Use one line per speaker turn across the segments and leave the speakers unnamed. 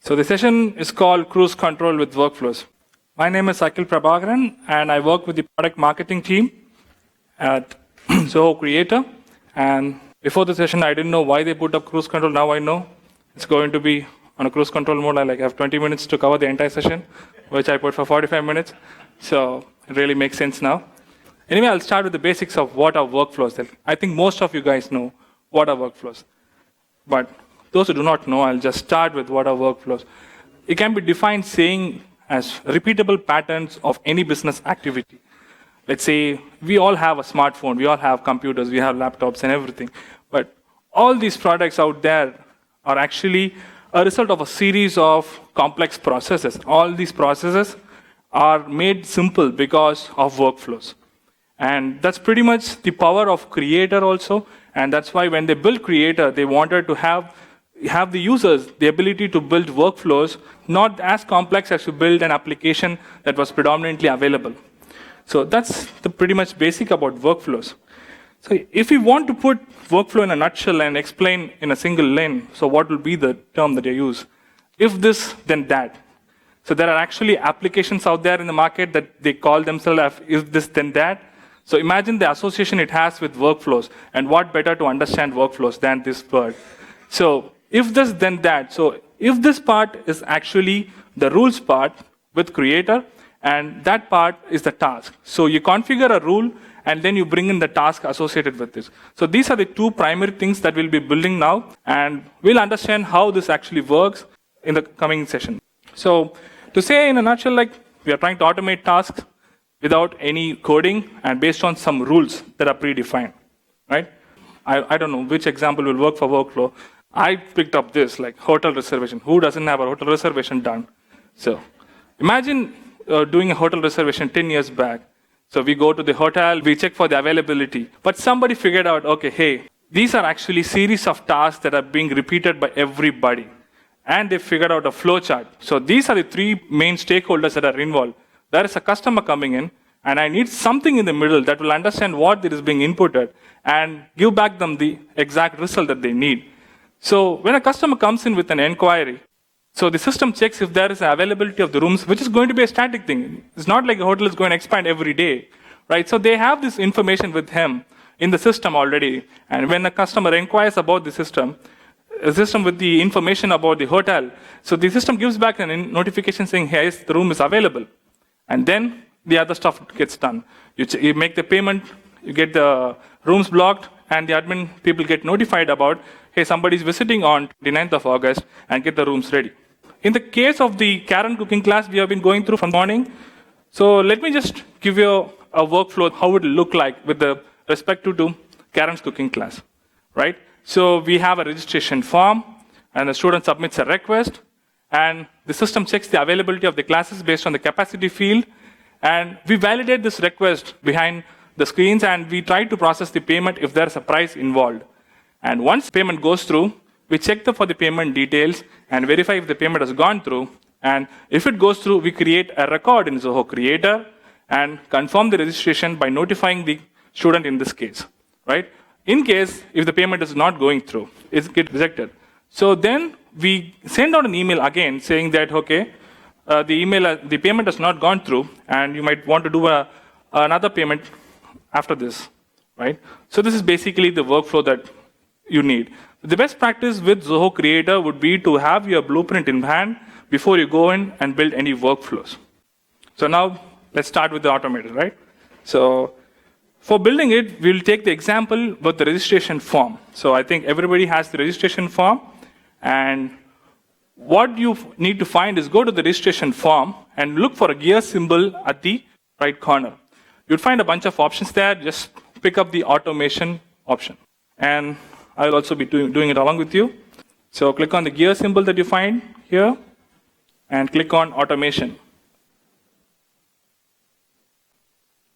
So the session is called Cruise Control with Workflows. My name is Akhil Prabhakaran, and I work with the product marketing team at Zoho Creator. And before the session, I didn't know why they put up cruise control. Now I know it's going to be on a cruise control mode. I have 20 minutes to cover the entire session, which I put for 45 minutes. So it really makes sense now. Anyway, I'll start with the basics of what are workflows. I think most of you guys know what are workflows. But those who do not know, I'll just start with what are workflows. It can be defined saying as repeatable patterns of any business activity. Let's say we all have a smartphone, we all have computers, we have laptops and everything. But all these products out there are actually a result of a series of complex processes. All these processes are made simple because of workflows. And that's pretty much the power of Creator also. And that's why when they built Creator, they wanted to have the users the ability to build workflows not as complex as to build an application that was predominantly available. So that's the pretty much basic about workflows. So if we want to put workflow in a nutshell and explain in a single line, so what will be the term that you use? If this, then that. So there are actually applications out there in the market that they call themselves as if this, then that. So imagine the association it has with workflows, and what better to understand workflows than this word. So if this, then that. So if this part is actually the rules part with Creator, and that part is the task. So you configure a rule, and then you bring in the task associated with this. So these are the two primary things that we'll be building now, and we'll understand how this actually works in the coming session. So to say in a nutshell, we are trying to automate tasks without any coding and based on some rules that are predefined, right? I don't know which example will work for workflow. I picked up this, hotel reservation. Who doesn't have a hotel reservation done? So imagine doing a hotel reservation 10 years back. So we go to the hotel, we check for the availability. But somebody figured out, okay, hey, these are actually series of tasks that are being repeated by everybody. And they figured out a flow chart. So these are the three main stakeholders that are involved. There is a customer coming in, and I need something in the middle that will understand what is being inputted and give back them the exact result that they need. So when a customer comes in with an inquiry, so the system checks if there is availability of the rooms, which is going to be a static thing. It's not like a hotel is going to expand every day, right? So they have this information with him in the system already. And when a customer inquires about the system with the information about the hotel, so the system gives back a notification saying, hey, the room is available. And then the other stuff gets done. You make the payment, you get the rooms blocked, and the admin people get notified about, hey, somebody's visiting on the 9th of August, and get the rooms ready. In the case of the Karen cooking class we have been going through from morning, so let me just give you a workflow, how it will look like with the respect to Karen's cooking class, right? So we have a registration form, and the student submits a request, and the system checks the availability of the classes based on the capacity field, and we validate this request behind the screens, and we try to process the payment if there's a price involved. And once payment goes through, we check for the payment details and verify if the payment has gone through. And if it goes through, we create a record in Zoho Creator and confirm the registration by notifying the student in this case, right? In case if the payment is not going through, it gets rejected. So then we send out an email again saying that, okay, the payment has not gone through, and you might want to do another payment after this, right? So this is basically the workflow that you need. The best practice with Zoho Creator would be to have your blueprint in hand before you go in and build any workflows. So now let's start with the automated, right? So for building it, we'll take the example with the registration form. So I think everybody has the registration form, and what you need to find is go to the registration form and look for a gear symbol at the right corner. You'll find a bunch of options there. Just pick up the automation option. And I'll also be doing it along with you. So click on the gear symbol that you find here, and click on automation.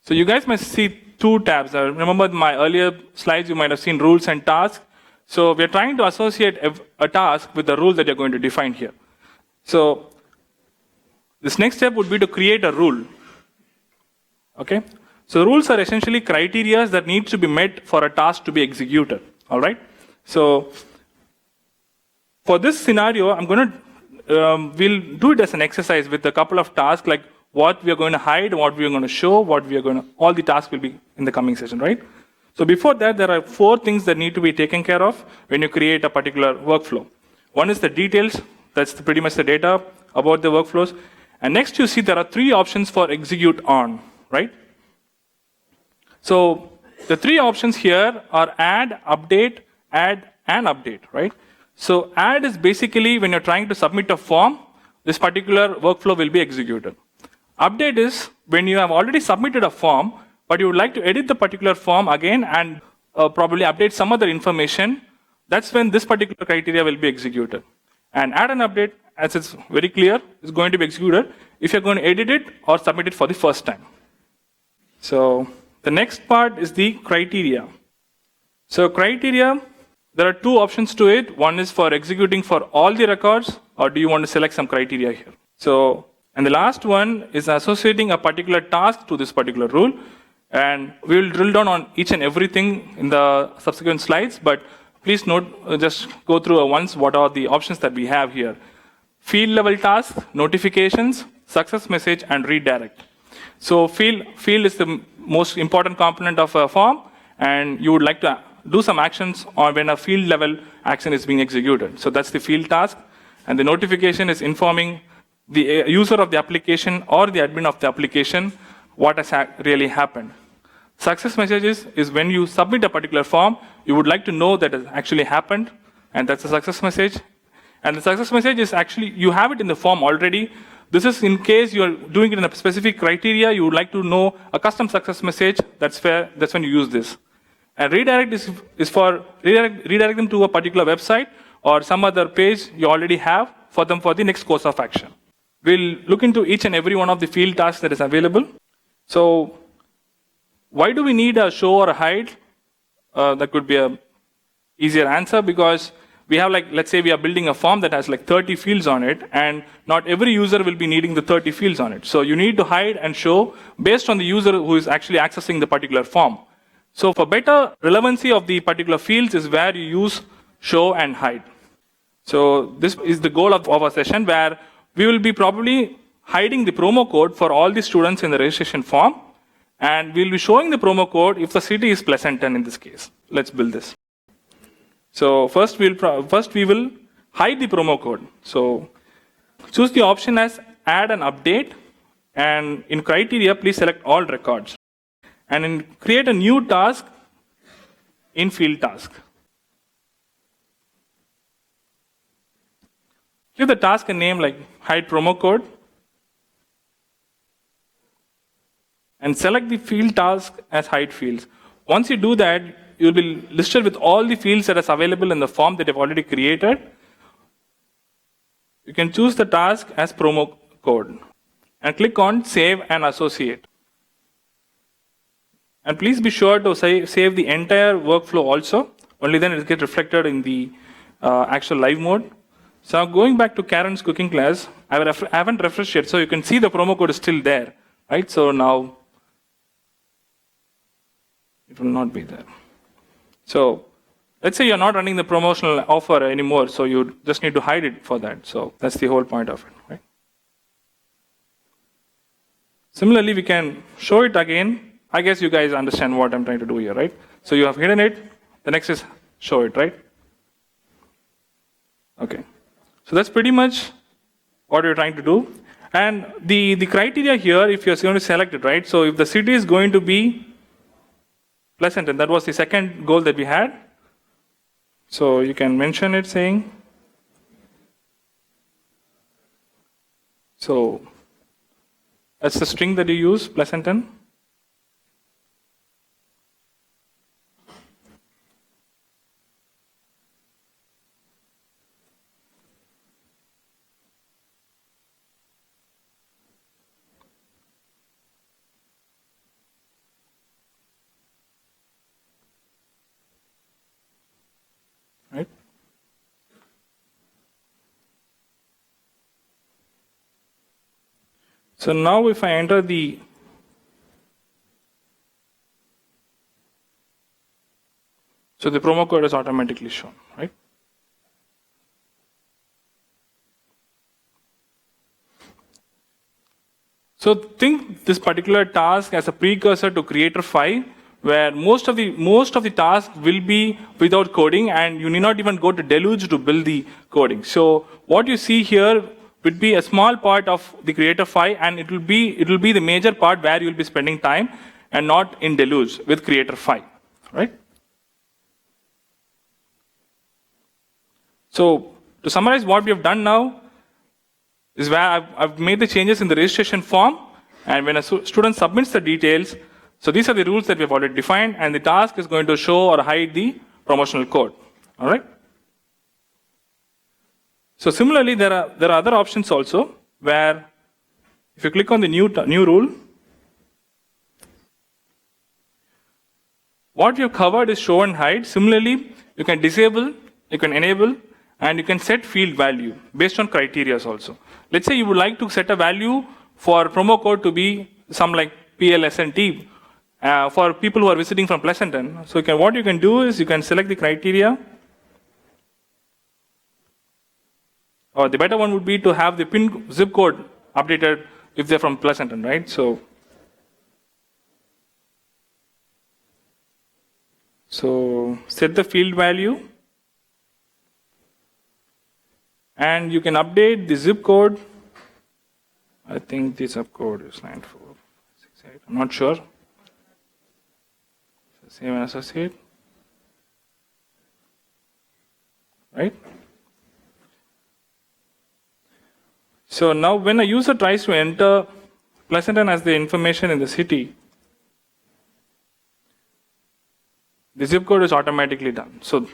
So you guys must see two tabs. Remember my earlier slides, you might have seen rules and tasks. So we're trying to associate a task with the rule that you're going to define here. So this next step would be to create a rule. Okay? So rules are essentially criteria that need to be met for a task to be executed. All right? So for this scenario, I'm going to we'll do it as an exercise with a couple of tasks, like what we are going to hide, what we are going to show, what we are going to, all the tasks will be in the coming session, right? So before that, there are 4 things that need to be taken care of when you create a particular workflow. One is the details, that's pretty much the data about the workflows. And next you see there are 3 options for execute on, right? So the 3 options here are add, update, and update, right? So add is basically when you're trying to submit a form, this particular workflow will be executed. Update is when you have already submitted a form, but you would like to edit the particular form again and probably update some other information. That's when this particular criteria will be executed. And add and update, as it's very clear, is going to be executed if you're going to edit it or submit it for the first time. So the next part is the criteria. So criteria, there are 2 options to it. One is for executing for all the records, or do you want to select some criteria here? So, and the last one is associating a particular task to this particular rule. And we will drill down on each and everything in the subsequent slides, but please note, just go through once what are the options that we have here. Field level task, notifications, success message, and redirect. So field is the most important component of a form, and you would like to do some actions on when a field level action is being executed. So that's the field task, and the notification is informing the user of the application or the admin of the application what has really happened. Success messages is when you submit a particular form, you would like to know that it actually happened, and that's a success message. And the success message is actually, you have it in the form already. This is in case you're doing it in a specific criteria, you would like to know a custom success message, that's when you use this. And redirect is for redirect them to a particular website or some other page you already have for them for the next course of action. We'll look into each and every one of the field tasks that is available. So why do we need a show or a hide? That could be a easier answer, because we have, like, let's say we are building a form that has like 30 fields on it, and not every user will be needing the 30 fields on it. So you need to hide and show based on the user who is actually accessing the particular form. So for better relevancy of the particular fields is where you use show and hide. So this is the goal of our session, where we will be probably hiding the promo code for all the students in the registration form, and we'll be showing the promo code if the city is Pleasanton in this case. Let's build this. So first we will hide the promo code. So choose the option as add and update, and in criteria please select all records, and create a new task in field task. Give the task a name like hide promo code, and select the field task as hide fields. Once you do that, you'll be listed with all the fields that are available in the form that you've already created. You can choose the task as promo code and click on save and associate. And please be sure to save the entire workflow also. Only then it will get reflected in the actual live mode. So going back to Karen's cooking class, I haven't refreshed yet, so you can see the promo code is still there, right? So now it will not be there. So let's say you're not running the promotional offer anymore, so you just need to hide it for that. So that's the whole point of it, right? Similarly, we can show it again. I guess you guys understand what I'm trying to do here, right? So you have hidden it. The next is show it, right? Okay. So that's pretty much what you're trying to do. And the criteria here, if you're going to select it, right? So if the city is going to be Pleasanton, that was the second goal that we had. So you can mention it saying, so that's the string that you use, Pleasanton. Right? So now if I enter so the promo code is automatically shown, right? So think this particular task as a precursor to Creator 5, where most of the tasks will be without coding, and you need not even go to Deluge to build the coding. So what you see here would be a small part of the Creator 5, and it will be the major part where you will be spending time, and not in Deluge with Creator 5, right? So to summarize what we have done now is where I've made the changes in the registration form, and when a student submits the details, so these are the rules that we have already defined, and the task is going to show or hide the promotional code. All right. So similarly, there are other options also, where if you click on the new rule, what we have covered is show and hide. Similarly, you can disable, you can enable, and you can set field value based on criteria also. Let's say you would like to set a value for promo code to be some like PLSNT for people who are visiting from Pleasanton. So what you can do is you can select the criteria. Or the better one would be to have the pin zip code updated if they're from Pleasanton, right? So set the field value. And you can update the zip code. I think the zip code is 9468. I'm not sure. Same and associate. Right? So now when a user tries to enter Pleasanton as the information in the city, the zip code is automatically done. So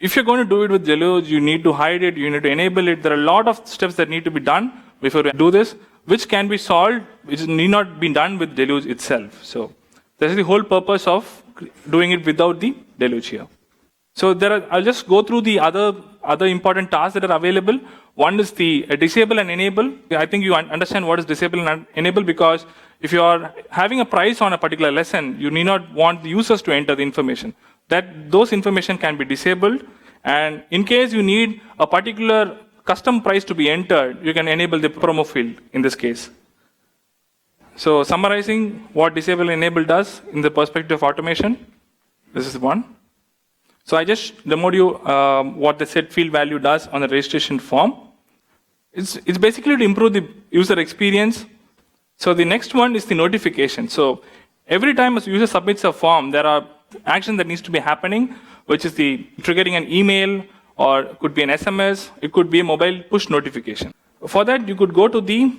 if you're going to do it with Deluge, you need to hide it, you need to enable it. There are a lot of steps that need to be done before you do this, which can be solved, which need not be done with Deluge itself. So that's the whole purpose of doing it without the Deluge here. So I'll just go through the other important tasks that are available. One is the disable and enable. I think you understand what is disable and enable, because if you are having a price on a particular lesson, you need not want the users to enter the information. Those information can be disabled, and in case you need a particular custom price to be entered, you can enable the promo field in this case. So summarizing what disable and enable does in the perspective of automation, this is one. So I just demoed you what the set field value does on the registration form. It's basically to improve the user experience. So the next one is the notification. So every time a user submits a form, there are action that needs to be happening, which is the triggering an email, or it could be an SMS, it could be a mobile push notification. For that, you could go to the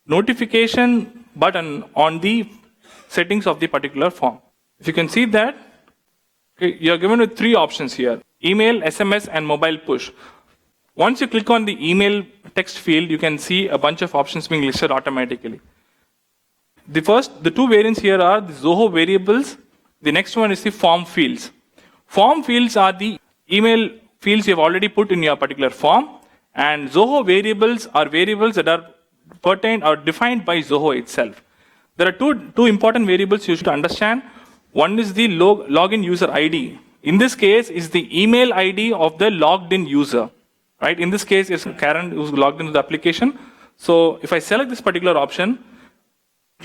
notification button on the settings of the particular form. If you can see that, okay, you're given with three options here: email, SMS, and mobile push. Once you click on the email text field, you can see a bunch of options being listed automatically. The two variants here are the Zoho variables. The next one is the form fields. Form fields are the email fields you have already put in your particular form, and Zoho variables are variables that are pertained or defined by Zoho itself. There are two important variables you should understand. One is the login user ID. In this case, is the email ID of the logged in user. Right? In this case, it's Karen who's logged into the application. So if I select this particular option,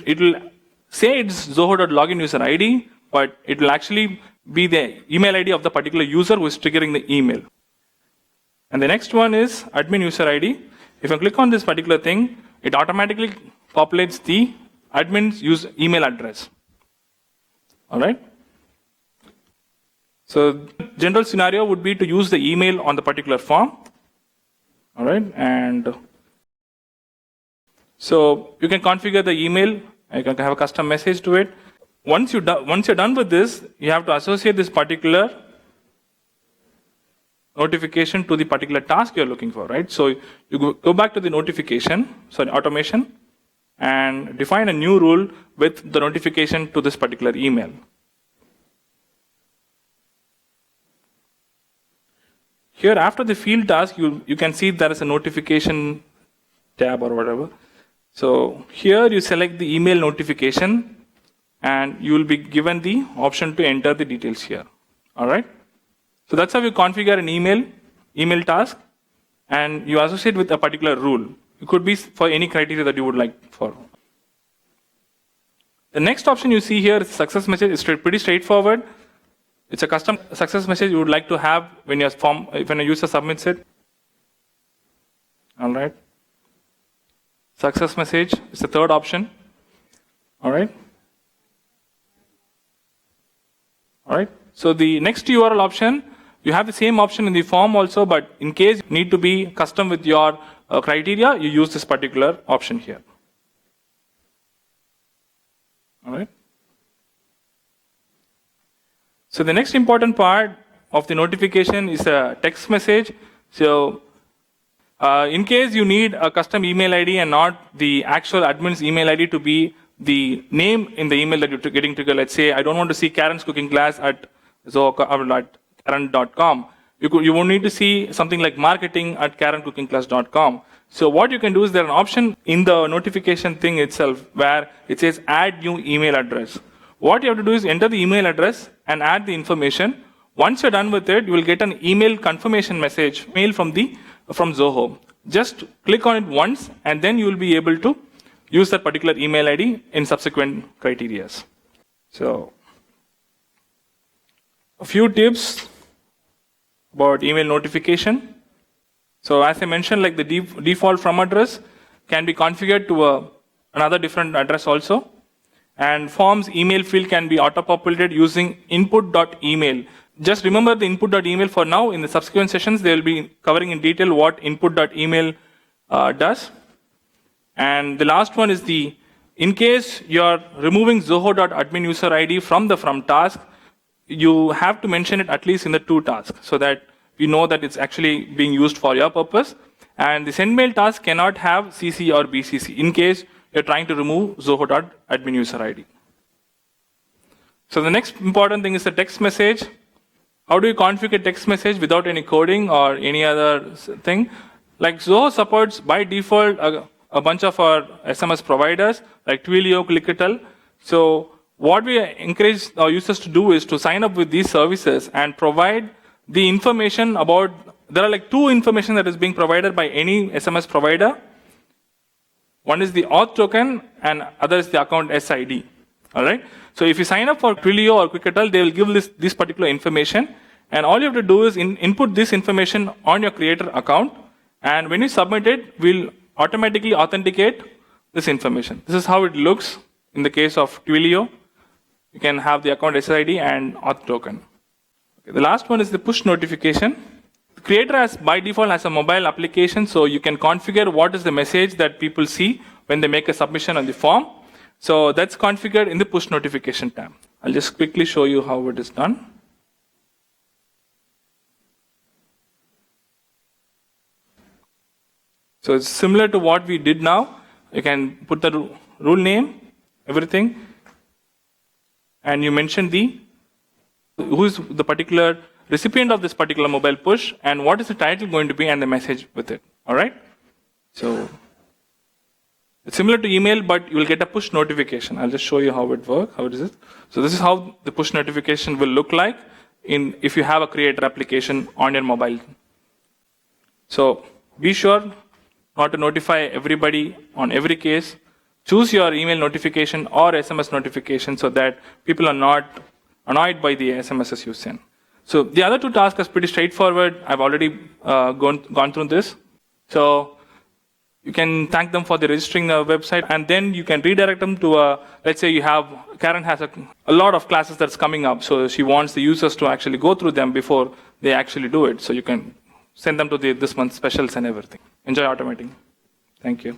it will say it's Zoho.login user ID, but it will actually be the email ID of the particular user who is triggering the email. And the next one is admin user ID. If I click on this particular thing, it automatically populates the admin's email address. All right? So general scenario would be to use the email on the particular form. All right, and so you can configure the email. You can have a custom message to it. Once you're done with this, you have to associate this particular notification to the particular task you're looking for, right? So you go back to the automation, and define a new rule with the notification to this particular email. Here, after the field task, you can see there is a notification tab or whatever. So here you select the email notification, and you will be given the option to enter the details here. All right. So that's how you configure an email task, and you associate with a particular rule. It could be for any criteria that you would like for. The next option you see here is success message. It's pretty straightforward. It's a custom success message you would like to have when when a user submits it. All right. Success message is the third option. All right. All right. So the next URL option, you have the same option in the form also, but in case you need to be custom with your criteria, you use this particular option here. All right. So the next important part of the notification is a text message. So in case you need a custom email ID and not the actual admin's email ID to be the name in the email that you're getting triggered, let's say I don't want to see Karen's cooking class at Karen.com. You won't need to see something like marketing at KarenCookingClass.com. So what you can do is there an option in the notification thing itself where it says add new email address. What you have to do is enter the email address and add the information. Once you're done with it, you will get an email confirmation message mail from Zoho. Just click on it once and then you will be able to use that particular email ID in subsequent criteria. So a few tips about email notification. So as I mentioned, like the default from address can be configured to another different address also. And forms email field can be auto-populated using input.email. Just remember the input.email for now. In the subsequent sessions, they will be covering in detail what input.email does. And the last one is in case you're removing Zoho.admin user ID from the from task, you have to mention it at least in the to tasks so that we know that it's actually being used for your purpose. And the send mail task cannot have CC or BCC in case you're trying to remove Zoho.admin user ID. So the next important thing is the text message. How do you configure text message without any coding or any other thing? Like Zoho supports by default a bunch of our SMS providers like Twilio, Clickatel. So what we encourage our users to do is to sign up with these services and provide the information about, there are like two information that is being provided by any SMS provider. One is the auth token and other is the account SID. All right. So if you sign up for Twilio or Clickatel, they will give this particular information. And all you have to do is input this information on your creator account. And when you submit it, we'll automatically authenticate this information. This is how it looks in the case of Twilio. You can have the account SID and auth token. Okay, the last one is the push notification. The creator by default has a mobile application, so you can configure what is the message that people see when they make a submission on the form. So that's configured in the push notification tab. I'll just quickly show you how it is done. So it's similar to what we did now. You can put the rule name, everything, and you mention who is the particular recipient of this particular mobile push and what is the title going to be and the message with it. All right. So it's similar to email, but you will get a push notification. I'll just show you how it works. How it is. So this is how the push notification will look like if you have a creator application on your mobile. So be sure not to notify everybody on every case. Choose your email notification or SMS notification so that people are not annoyed by the SMSs you send. So the other two tasks are pretty straightforward. I've already gone through this. So you can thank them for the registering the website, and then you can redirect them to let's say Karen has a lot of classes that's coming up, so she wants the users to actually go through them before they actually do it. So you can send them to this month's specials and everything. Enjoy automating. Thank you.